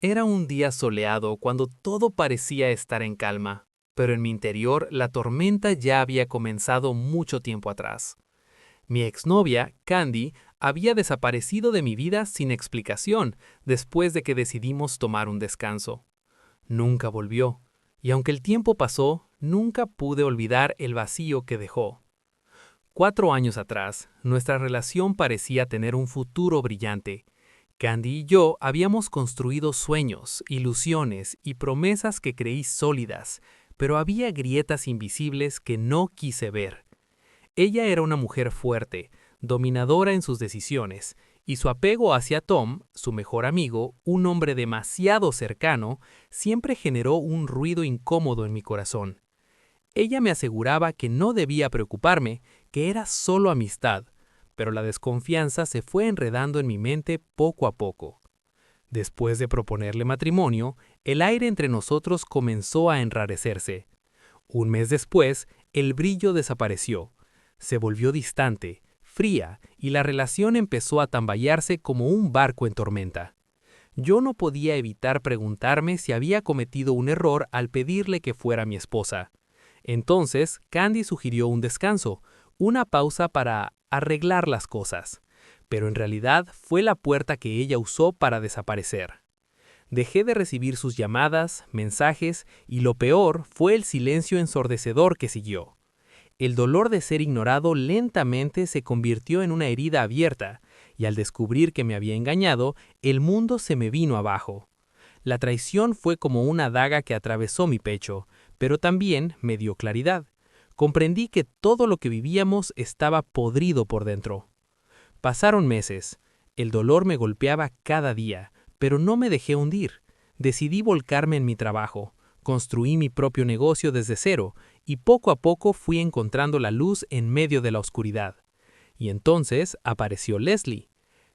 Era un día soleado cuando todo parecía estar en calma, pero en mi interior la tormenta ya había comenzado mucho tiempo atrás. Mi exnovia, Candy, había desaparecido de mi vida sin explicación después de que decidimos tomar un descanso. Nunca volvió, y aunque el tiempo pasó, nunca pude olvidar el vacío que dejó. 4 años atrás, nuestra relación parecía tener un futuro brillante. Candy y yo habíamos construido sueños, ilusiones y promesas que creí sólidas, pero había grietas invisibles que no quise ver. Ella era una mujer fuerte, dominadora en sus decisiones, y su apego hacia Tom, su mejor amigo, un hombre demasiado cercano, siempre generó un ruido incómodo en mi corazón. Ella me aseguraba que no debía preocuparme, que era solo amistad, pero la desconfianza se fue enredando en mi mente poco a poco. Después de proponerle matrimonio, el aire entre nosotros comenzó a enrarecerse. Un mes después, el brillo desapareció. Se volvió distante, fría, y la relación empezó a tambalearse como un barco en tormenta. Yo no podía evitar preguntarme si había cometido un error al pedirle que fuera mi esposa. Entonces, Candy sugirió un descanso, una pausa para arreglar las cosas, pero en realidad fue la puerta que ella usó para desaparecer. Dejé de recibir sus llamadas, mensajes y lo peor fue el silencio ensordecedor que siguió. El dolor de ser ignorado lentamente se convirtió en una herida abierta, y al descubrir que me había engañado, el mundo se me vino abajo. La traición fue como una daga que atravesó mi pecho, pero también me dio claridad. Comprendí que todo lo que vivíamos estaba podrido por dentro. Pasaron meses. El dolor me golpeaba cada día, pero no me dejé hundir. Decidí volcarme en mi trabajo. Construí mi propio negocio desde cero y poco a poco fui encontrando la luz en medio de la oscuridad. Y entonces apareció Leslie.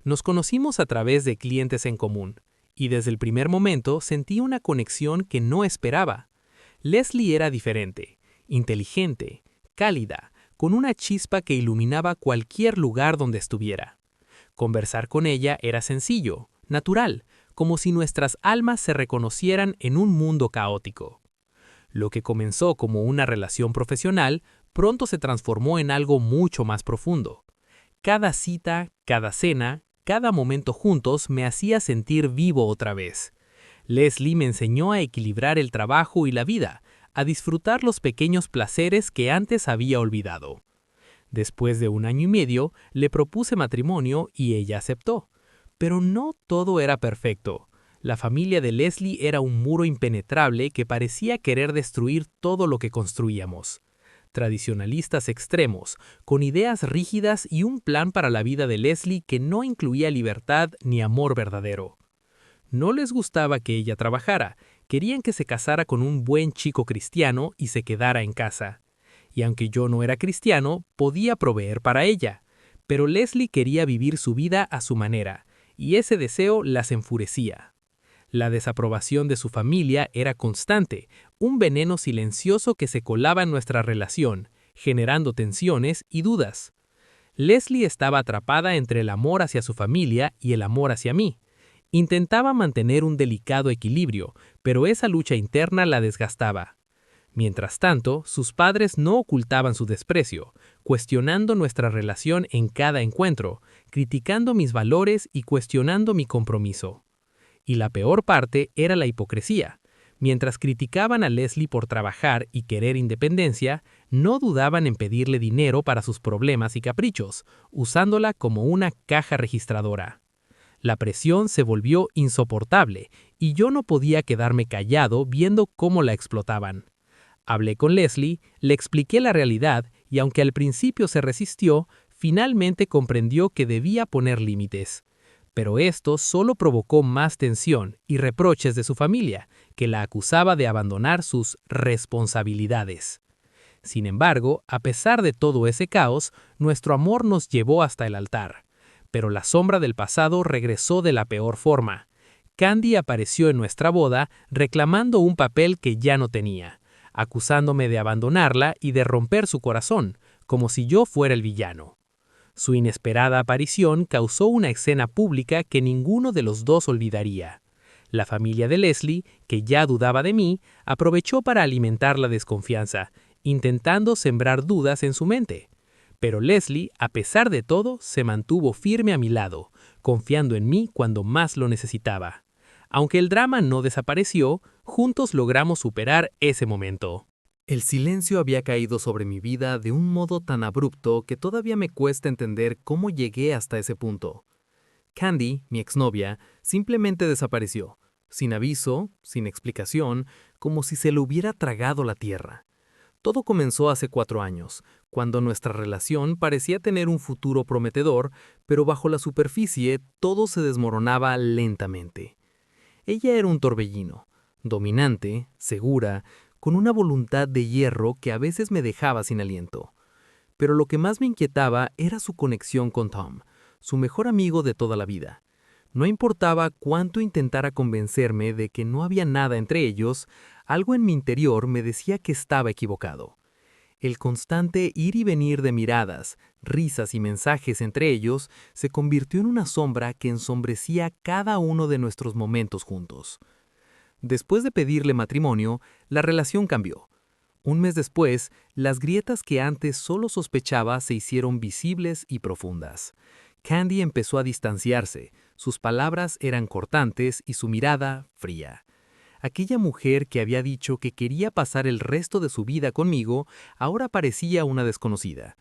Nos conocimos a través de clientes en común, y desde el primer momento sentí una conexión que no esperaba. Leslie era diferente, inteligente, cálida, con una chispa que iluminaba cualquier lugar donde estuviera. Conversar con ella era sencillo, natural, como si nuestras almas se reconocieran en un mundo caótico. Lo que comenzó como una relación profesional, pronto se transformó en algo mucho más profundo. Cada cita, cada cena, cada momento juntos me hacía sentir vivo otra vez. Leslie me enseñó a equilibrar el trabajo y la vida, a disfrutar los pequeños placeres que antes había olvidado. Después de 1 año y medio, le propuse matrimonio y ella aceptó. Pero no todo era perfecto. La familia de Leslie era un muro impenetrable que parecía querer destruir todo lo que construíamos. Tradicionalistas extremos, con ideas rígidas y un plan para la vida de Leslie que no incluía libertad ni amor verdadero. No les gustaba que ella trabajara, querían que se casara con un buen chico cristiano y se quedara en casa. Y aunque yo no era cristiano, podía proveer para ella. Pero Leslie quería vivir su vida a su manera, y ese deseo las enfurecía. La desaprobación de su familia era constante, un veneno silencioso que se colaba en nuestra relación, generando tensiones y dudas. Leslie estaba atrapada entre el amor hacia su familia y el amor hacia mí. Intentaba mantener un delicado equilibrio, pero esa lucha interna la desgastaba. Mientras tanto, sus padres no ocultaban su desprecio, cuestionando nuestra relación en cada encuentro, criticando mis valores y cuestionando mi compromiso. Y la peor parte era la hipocresía. Mientras criticaban a Leslie por trabajar y querer independencia, no dudaban en pedirle dinero para sus problemas y caprichos, usándola como una caja registradora. La presión se volvió insoportable y yo no podía quedarme callado viendo cómo la explotaban. Hablé con Leslie, le expliqué la realidad y aunque al principio se resistió, finalmente comprendió que debía poner límites. Pero esto solo provocó más tensión y reproches de su familia, que la acusaba de abandonar sus responsabilidades. Sin embargo, a pesar de todo ese caos, nuestro amor nos llevó hasta el altar. Pero la sombra del pasado regresó de la peor forma. Candy apareció en nuestra boda reclamando un papel que ya no tenía, acusándome de abandonarla y de romper su corazón, como si yo fuera el villano. Su inesperada aparición causó una escena pública que ninguno de los dos olvidaría. La familia de Leslie, que ya dudaba de mí, aprovechó para alimentar la desconfianza, intentando sembrar dudas en su mente. Pero Leslie, a pesar de todo, se mantuvo firme a mi lado, confiando en mí cuando más lo necesitaba. Aunque el drama no desapareció, juntos logramos superar ese momento. El silencio había caído sobre mi vida de un modo tan abrupto que todavía me cuesta entender cómo llegué hasta ese punto. Candy, mi exnovia, simplemente desapareció, sin aviso, sin explicación, como si se lo hubiera tragado la tierra. Todo comenzó hace 4 años, cuando nuestra relación parecía tener un futuro prometedor, pero bajo la superficie todo se desmoronaba lentamente. Ella era un torbellino, dominante, segura, con una voluntad de hierro que a veces me dejaba sin aliento. Pero lo que más me inquietaba era su conexión con Tom, su mejor amigo de toda la vida. No importaba cuánto intentara convencerme de que no había nada entre ellos, algo en mi interior me decía que estaba equivocado. El constante ir y venir de miradas, risas y mensajes entre ellos se convirtió en una sombra que ensombrecía cada uno de nuestros momentos juntos. Después de pedirle matrimonio, la relación cambió. Un mes después, las grietas que antes solo sospechaba se hicieron visibles y profundas. Candy empezó a distanciarse, sus palabras eran cortantes y su mirada fría. Aquella mujer que había dicho que quería pasar el resto de su vida conmigo, ahora parecía una desconocida.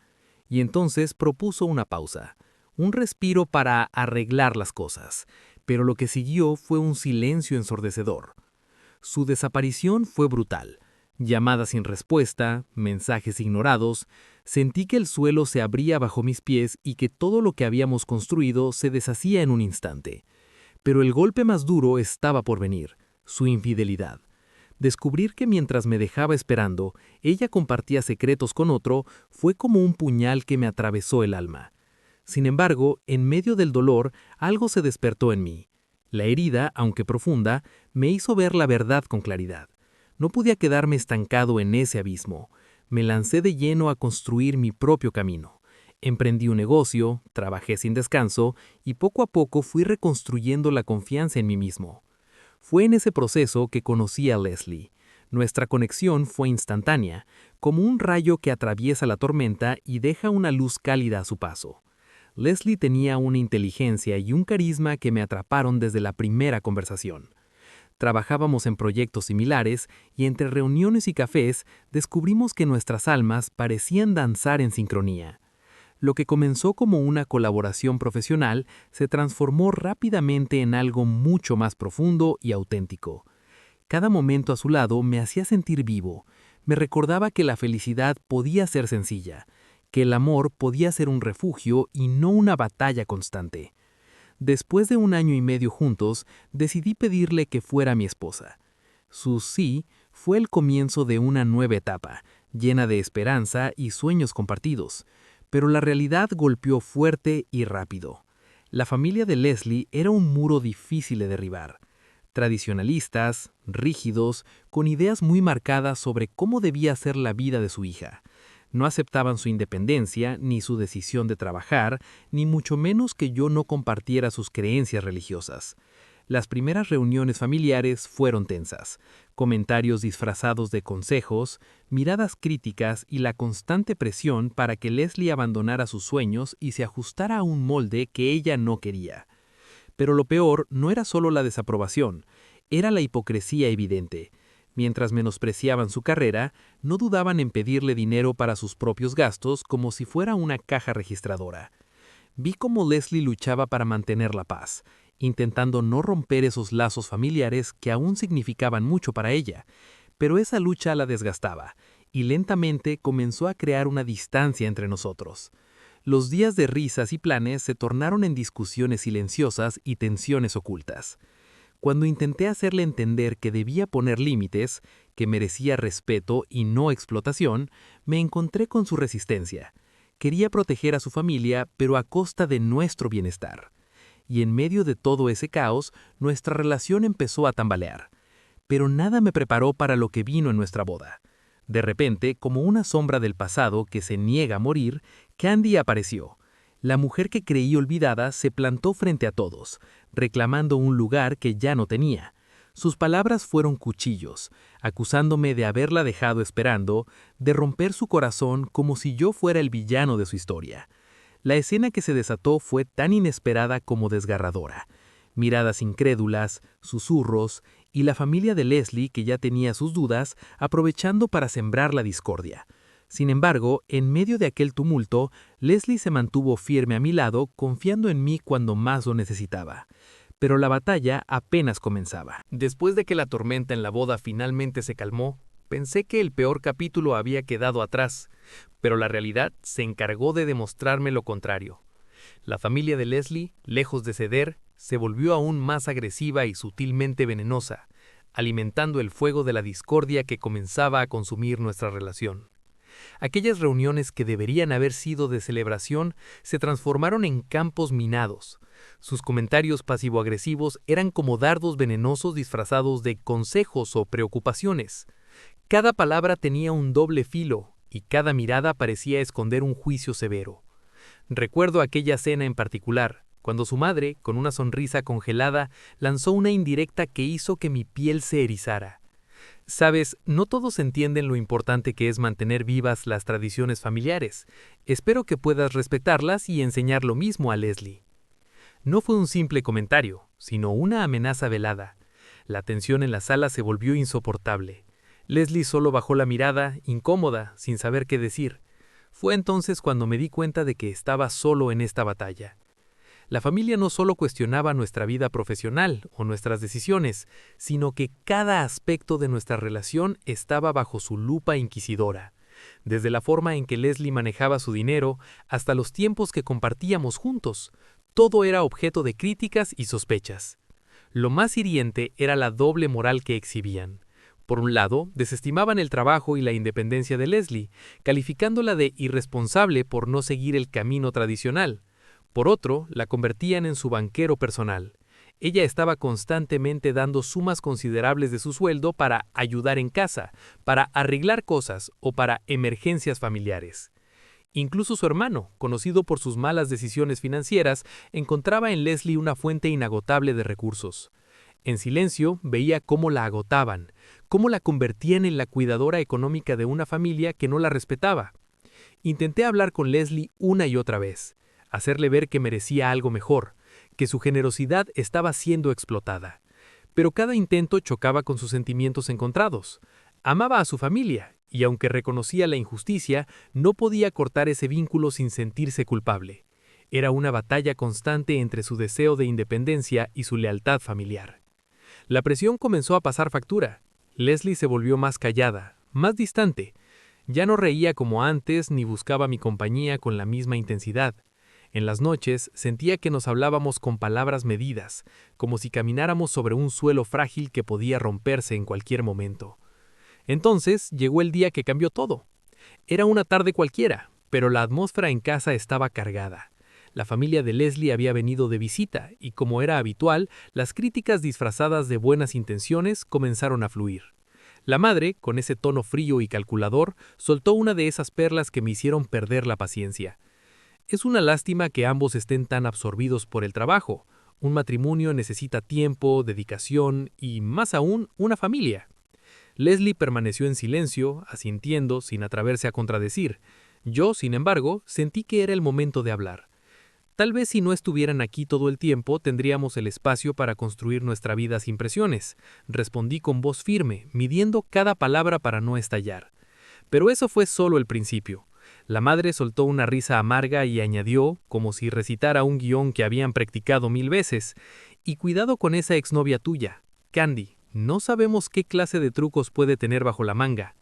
Y entonces propuso una pausa, un respiro para arreglar las cosas, pero lo que siguió fue un silencio ensordecedor. Su desaparición fue brutal. Llamadas sin respuesta, mensajes ignorados, sentí que el suelo se abría bajo mis pies y que todo lo que habíamos construido se deshacía en un instante. Pero el golpe más duro estaba por venir, su infidelidad. Descubrir que mientras me dejaba esperando, ella compartía secretos con otro, fue como un puñal que me atravesó el alma. Sin embargo, en medio del dolor, algo se despertó en mí. La herida, aunque profunda, me hizo ver la verdad con claridad. No podía quedarme estancado en ese abismo. Me lancé de lleno a construir mi propio camino. Emprendí un negocio, trabajé sin descanso y poco a poco fui reconstruyendo la confianza en mí mismo. Fue en ese proceso que conocí a Leslie. Nuestra conexión fue instantánea, como un rayo que atraviesa la tormenta y deja una luz cálida a su paso. Leslie tenía una inteligencia y un carisma que me atraparon desde la primera conversación. Trabajábamos en proyectos similares y entre reuniones y cafés descubrimos que nuestras almas parecían danzar en sincronía. Lo que comenzó como una colaboración profesional se transformó rápidamente en algo mucho más profundo y auténtico. Cada momento a su lado me hacía sentir vivo, me recordaba que la felicidad podía ser sencilla, que el amor podía ser un refugio y no una batalla constante. Después de 1 año y medio juntos, decidí pedirle que fuera mi esposa. Su sí fue el comienzo de una nueva etapa, llena de esperanza y sueños compartidos. Pero la realidad golpeó fuerte y rápido. La familia de Leslie era un muro difícil de derribar. Tradicionalistas, rígidos, con ideas muy marcadas sobre cómo debía ser la vida de su hija. No aceptaban su independencia, ni su decisión de trabajar, ni mucho menos que yo no compartiera sus creencias religiosas. Las primeras reuniones familiares fueron tensas, comentarios disfrazados de consejos, miradas críticas y la constante presión para que Leslie abandonara sus sueños y se ajustara a un molde que ella no quería. Pero lo peor no era solo la desaprobación, era la hipocresía evidente. Mientras menospreciaban su carrera, no dudaban en pedirle dinero para sus propios gastos como si fuera una caja registradora. Vi cómo Leslie luchaba para mantener la paz, intentando no romper esos lazos familiares que aún significaban mucho para ella, pero esa lucha la desgastaba, y lentamente comenzó a crear una distancia entre nosotros. Los días de risas y planes se tornaron en discusiones silenciosas y tensiones ocultas. Cuando intenté hacerle entender que debía poner límites, que merecía respeto y no explotación, me encontré con su resistencia. Quería proteger a su familia, pero a costa de nuestro bienestar. Y en medio de todo ese caos, nuestra relación empezó a tambalear. Pero nada me preparó para lo que vino en nuestra boda. De repente, como una sombra del pasado que se niega a morir, Candy apareció. La mujer que creí olvidada se plantó frente a todos, reclamando un lugar que ya no tenía. Sus palabras fueron cuchillos, acusándome de haberla dejado esperando, de romper su corazón como si yo fuera el villano de su historia. La escena que se desató fue tan inesperada como desgarradora. Miradas incrédulas, susurros, y la familia de Leslie, que ya tenía sus dudas, aprovechando para sembrar la discordia. Sin embargo, en medio de aquel tumulto, Leslie se mantuvo firme a mi lado, confiando en mí cuando más lo necesitaba. Pero la batalla apenas comenzaba. Después de que la tormenta en la boda finalmente se calmó, pensé que el peor capítulo había quedado atrás, pero la realidad se encargó de demostrarme lo contrario. La familia de Leslie, lejos de ceder, se volvió aún más agresiva y sutilmente venenosa, alimentando el fuego de la discordia que comenzaba a consumir nuestra relación. Aquellas reuniones que deberían haber sido de celebración se transformaron en campos minados. Sus comentarios pasivo-agresivos eran como dardos venenosos disfrazados de consejos o preocupaciones. Cada palabra tenía un doble filo y cada mirada parecía esconder un juicio severo. Recuerdo aquella cena en particular, cuando su madre, con una sonrisa congelada, lanzó una indirecta que hizo que mi piel se erizara. Sabes, no todos entienden lo importante que es mantener vivas las tradiciones familiares. Espero que puedas respetarlas y enseñar lo mismo a Leslie. No fue un simple comentario, sino una amenaza velada. La tensión en la sala se volvió insoportable. Leslie solo bajó la mirada, incómoda, sin saber qué decir. Fue entonces cuando me di cuenta de que estaba solo en esta batalla. La familia no solo cuestionaba nuestra vida profesional o nuestras decisiones, sino que cada aspecto de nuestra relación estaba bajo su lupa inquisidora. Desde la forma en que Leslie manejaba su dinero hasta los tiempos que compartíamos juntos, todo era objeto de críticas y sospechas. Lo más hiriente era la doble moral que exhibían. Por un lado, desestimaban el trabajo y la independencia de Leslie, calificándola de irresponsable por no seguir el camino tradicional. Por otro, la convertían en su banquero personal. Ella estaba constantemente dando sumas considerables de su sueldo para ayudar en casa, para arreglar cosas o para emergencias familiares. Incluso su hermano, conocido por sus malas decisiones financieras, encontraba en Leslie una fuente inagotable de recursos. En silencio veía cómo la agotaban, cómo la convertían en la cuidadora económica de una familia que no la respetaba. Intenté hablar con Leslie una y otra vez, hacerle ver que merecía algo mejor, que su generosidad estaba siendo explotada. Pero cada intento chocaba con sus sentimientos encontrados. Amaba a su familia, y aunque reconocía la injusticia, no podía cortar ese vínculo sin sentirse culpable. Era una batalla constante entre su deseo de independencia y su lealtad familiar. La presión comenzó a pasar factura. Leslie se volvió más callada, más distante. Ya no reía como antes ni buscaba mi compañía con la misma intensidad. En las noches sentía que nos hablábamos con palabras medidas, como si camináramos sobre un suelo frágil que podía romperse en cualquier momento. Entonces llegó el día que cambió todo. Era una tarde cualquiera, pero la atmósfera en casa estaba cargada. La familia de Leslie había venido de visita y, como era habitual, las críticas disfrazadas de buenas intenciones comenzaron a fluir. La madre, con ese tono frío y calculador, soltó una de esas perlas que me hicieron perder la paciencia. Es una lástima que ambos estén tan absorbidos por el trabajo. Un matrimonio necesita tiempo, dedicación y, más aún, una familia. Leslie permaneció en silencio, asintiendo sin atreverse a contradecir. Yo, sin embargo, sentí que era el momento de hablar. Tal vez si no estuvieran aquí todo el tiempo, tendríamos el espacio para construir nuestra vida sin presiones. Respondí con voz firme, midiendo cada palabra para no estallar. Pero eso fue solo el principio. La madre soltó una risa amarga y añadió, como si recitara un guión que habían practicado 1000 veces, «Y cuidado con esa exnovia tuya, Candy, no sabemos qué clase de trucos puede tener bajo la manga».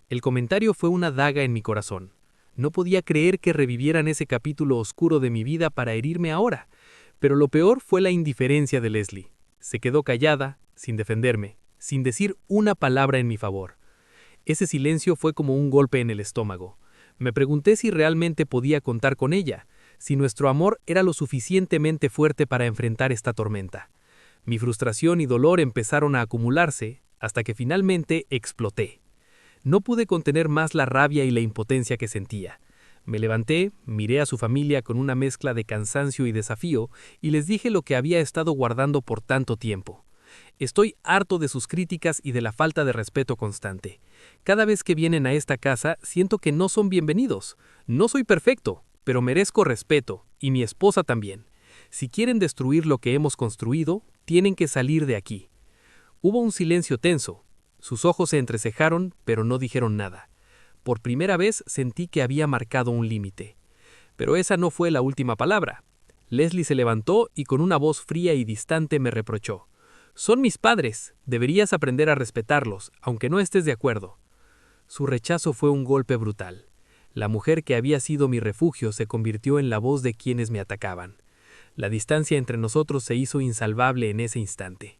El comentario fue una daga en mi corazón. No podía creer que revivieran ese capítulo oscuro de mi vida para herirme ahora, pero lo peor fue la indiferencia de Leslie. Se quedó callada, sin defenderme, sin decir una palabra en mi favor. Ese silencio fue como un golpe en el estómago. Me pregunté si realmente podía contar con ella, si nuestro amor era lo suficientemente fuerte para enfrentar esta tormenta. Mi frustración y dolor empezaron a acumularse hasta que finalmente exploté. No pude contener más la rabia y la impotencia que sentía. Me levanté, miré a su familia con una mezcla de cansancio y desafío y les dije lo que había estado guardando por tanto tiempo. Estoy harto de sus críticas y de la falta de respeto constante. Cada vez que vienen a esta casa, siento que no son bienvenidos. No soy perfecto, pero merezco respeto, y mi esposa también. Si quieren destruir lo que hemos construido, tienen que salir de aquí. Hubo un silencio tenso. Sus ojos se entrecejaron, pero no dijeron nada. Por primera vez sentí que había marcado un límite. Pero esa no fue la última palabra. Leslie se levantó y con una voz fría y distante me reprochó. «Son mis padres, deberías aprender a respetarlos, aunque no estés de acuerdo». Su rechazo fue un golpe brutal. La mujer que había sido mi refugio se convirtió en la voz de quienes me atacaban. La distancia entre nosotros se hizo insalvable en ese instante.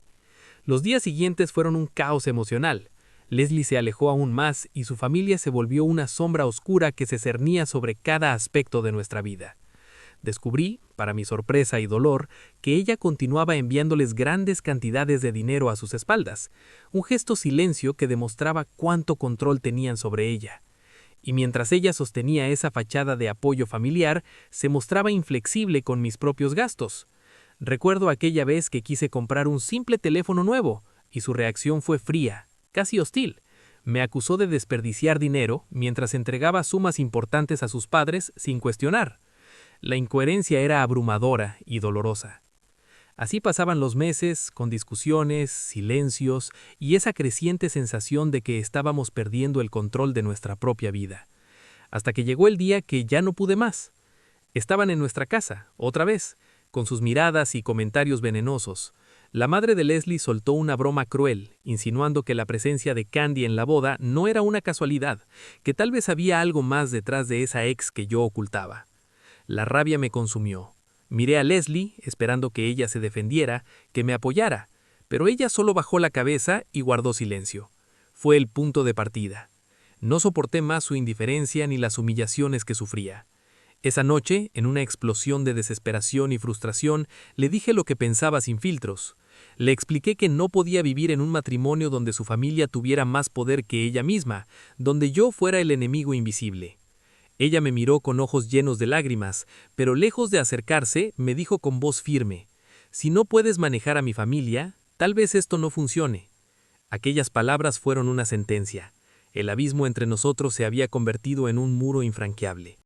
Los días siguientes fueron un caos emocional. Leslie se alejó aún más y su familia se volvió una sombra oscura que se cernía sobre cada aspecto de nuestra vida. Descubrí, para mi sorpresa y dolor, que ella continuaba enviándoles grandes cantidades de dinero a sus espaldas, un gesto silencio que demostraba cuánto control tenían sobre ella. Y mientras ella sostenía esa fachada de apoyo familiar, se mostraba inflexible con mis propios gastos. Recuerdo aquella vez que quise comprar un simple teléfono nuevo, y su reacción fue fría, casi hostil. Me acusó de desperdiciar dinero mientras entregaba sumas importantes a sus padres sin cuestionar. La incoherencia era abrumadora y dolorosa. Así pasaban los meses, con discusiones, silencios y esa creciente sensación de que estábamos perdiendo el control de nuestra propia vida. Hasta que llegó el día que ya no pude más. Estaban en nuestra casa, otra vez, con sus miradas y comentarios venenosos. La madre de Leslie soltó una broma cruel, insinuando que la presencia de Candy en la boda no era una casualidad, que tal vez había algo más detrás de esa ex que yo ocultaba. La rabia me consumió. Miré a Leslie, esperando que ella se defendiera, que me apoyara, pero ella solo bajó la cabeza y guardó silencio. Fue el punto de partida. No soporté más su indiferencia ni las humillaciones que sufría. Esa noche, en una explosión de desesperación y frustración, le dije lo que pensaba sin filtros. Le expliqué que no podía vivir en un matrimonio donde su familia tuviera más poder que ella misma, donde yo fuera el enemigo invisible. Ella me miró con ojos llenos de lágrimas, pero lejos de acercarse, me dijo con voz firme: «Si no puedes manejar a mi familia, tal vez esto no funcione». Aquellas palabras fueron una sentencia. El abismo entre nosotros se había convertido en un muro infranqueable.